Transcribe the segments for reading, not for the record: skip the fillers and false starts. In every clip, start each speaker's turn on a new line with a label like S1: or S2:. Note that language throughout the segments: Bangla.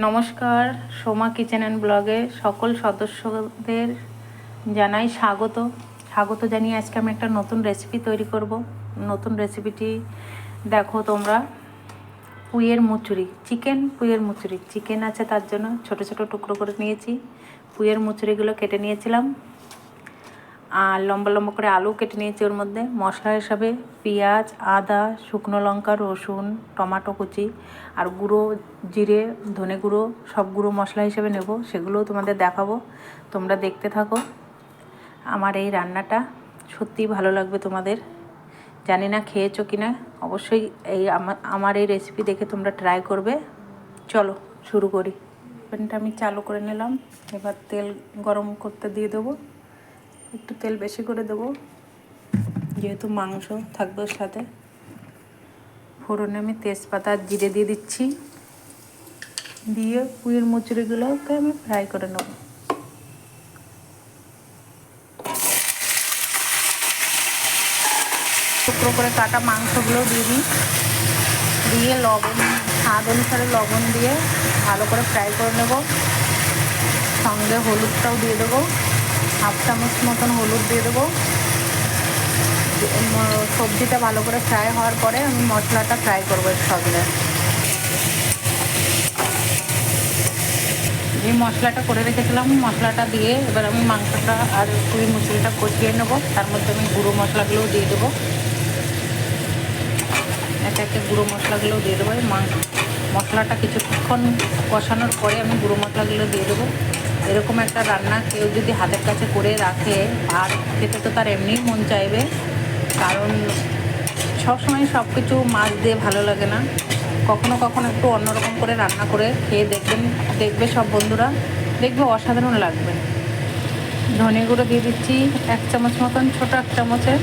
S1: নমস্কার, সোমা কিচেন অ্যান্ড ব্লগে সকল সদস্যদের জানাই স্বাগত জানিয়ে আজকে আমি একটা নতুন রেসিপি তৈরি করব। নতুন রেসিপিটি দেখো তোমরা। পুঁইয়ের মুচুরি, পুঁইয়ের মুচুরি চিকেন আছে, তার জন্য ছোট ছোট টুকরো করে নিয়েছি। পুঁইয়ের মুচুরিগুলো কেটে নিয়েছিলাম, আর লম্বা লম্বা করে আলু কেটে নিয়েছি। ওর মধ্যে মশলা হিসাবে পেঁয়াজ, আদা, শুকনো লঙ্কা, রসুন, টমেটো কুচি আর গুঁড়ো জিরে, ধনে গুঁড়ো সব গুঁড়ো মশলা হিসেবে নেব, সেগুলোও তোমাদের দেখাবো। তোমরা দেখতে থাকো। আমার এই রান্নাটা সত্যিই ভালো লাগবে তোমাদের। জানি না খেয়েছো কি না, অবশ্যই এই আমার এই রেসিপি দেখে তোমরা ট্রাই করবে। চলো শুরু করি। প্যানটা আমি চালু করে নিলাম, এবার তেল গরম করতে দিয়ে দেবো। একটু তেল বেশি করে দেবো, যেহেতু মাংস থাকবে ওর সাথে। ফোড়নে আমি তেজপাতা আর জিরে দিয়ে দিচ্ছি, দিয়ে পুঁইয়ের মুচুরিগুলোকে আমি ফ্রাই করে নেব। টুকরো করে কাটা মাংসগুলো দিয়ে দিই, দিয়ে লবণ, স্বাদ অনুসারে লবণ দিয়ে ভালো করে ফ্রাই করে নেব। সঙ্গে হলুদটাও দিয়ে দেবো, 1/2 চামচ মতন হলুদ দিয়ে দেবো। সবজিটা ভালো করে ফ্রাই হওয়ার পরে আমি মশলাটা ফ্রাই করবো এর সঙ্গে। যে মশলাটা করে রেখেছিলাম, মশলাটা দিয়ে এবার আমি মাংসটা আর পুঁই মুচুরিটা কষিয়ে নেবো। তার মধ্যে আমি গুঁড়ো মশলাগুলোও দিয়ে দেবো, একে একে গুঁড়ো মশলাগুলোও দিয়ে দেবো। মশলাটা কিছুক্ষণ কষানোর পরে আমি গুঁড়ো মশলাগুলো দিয়ে দেবো। এরকম একটা রান্না কেউ যদি হাতের কাছে করে রাখে, ভাত খেতে তো তার এমনিই মন চাইবে, কারণ সবসময় সব কিছু মাছ দিয়ে ভালো লাগে না। কখনো কখনো একটু অন্যরকম করে রান্না করে খেয়ে দেখবে সব বন্ধুরা, দেখবে অসাধারণ লাগবে। ধনে গুঁড়ো দিয়ে দিচ্ছি 1 চামচ মতন, ছোটো 1 চামচের,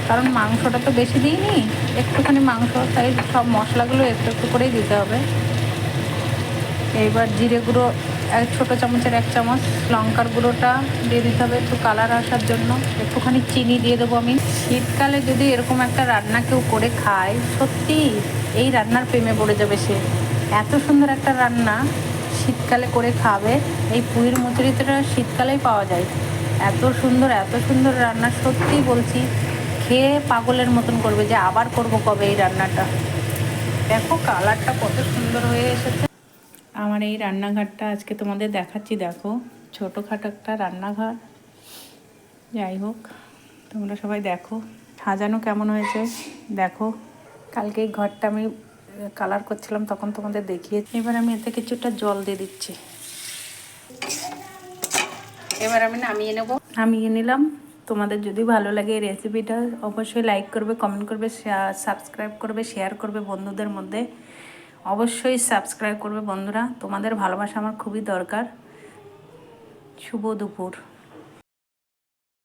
S1: কারণ মাংসটা তো বেশি দিইনি, একটুখানি মাংস, তাই সব মশলাগুলো একটু একটু করেই দিতে হবে। এইবার জিরে গুঁড়ো ছোটো চামচের 1 চামচ, লঙ্কার গুঁড়োটা দিয়ে দিতে হবে একটু কালার আসার জন্য। একটুখানি চিনি দিয়ে দেবো আমি। শীতকালে যদি এরকম একটা রান্না কেউ করে খায়, সত্যি এই রান্নার প্রেমে পড়ে যাবে সে। এত সুন্দর একটা রান্না শীতকালে করে খাবে। এই পুঁইয়ের মুচুরিটা শীতকালেই পাওয়া যায়। এত সুন্দর রান্না, সত্যি বলছি, খেয়ে পাগলের মতন করবে যে আবার করব কবে এই রান্নাটা। দেখো কালারটা কত সুন্দর হয়ে এসেছে। আমার এই রান্নাঘরটা আজকে তোমাদের দেখাচ্ছি। দেখো, ছোটোখাটো একটা রান্নাঘর, যাই হোক তোমরা সবাই দেখো সাজানো কেমন হয়েছে। দেখো, কালকে এই ঘরটা আমি কালার করছিলাম, তখন তোমাদের দেখিয়েছি। এবার আমি এতে কিছুটা জল দিয়ে দিচ্ছি। এবার আমি নামিয়ে নিলাম। তোমাদের যদি ভালো লাগে এই রেসিপিটা, অবশ্যই লাইক করবে, কমেন্ট করবে, সাবস্ক্রাইব করবে, শেয়ার করবে বন্ধুদের মধ্যে। অবশ্যই সাবস্ক্রাইব করবে বন্ধুরা, তোমাদের ভালোবাসা আমার খুবই দরকার। শুভ দুপুর।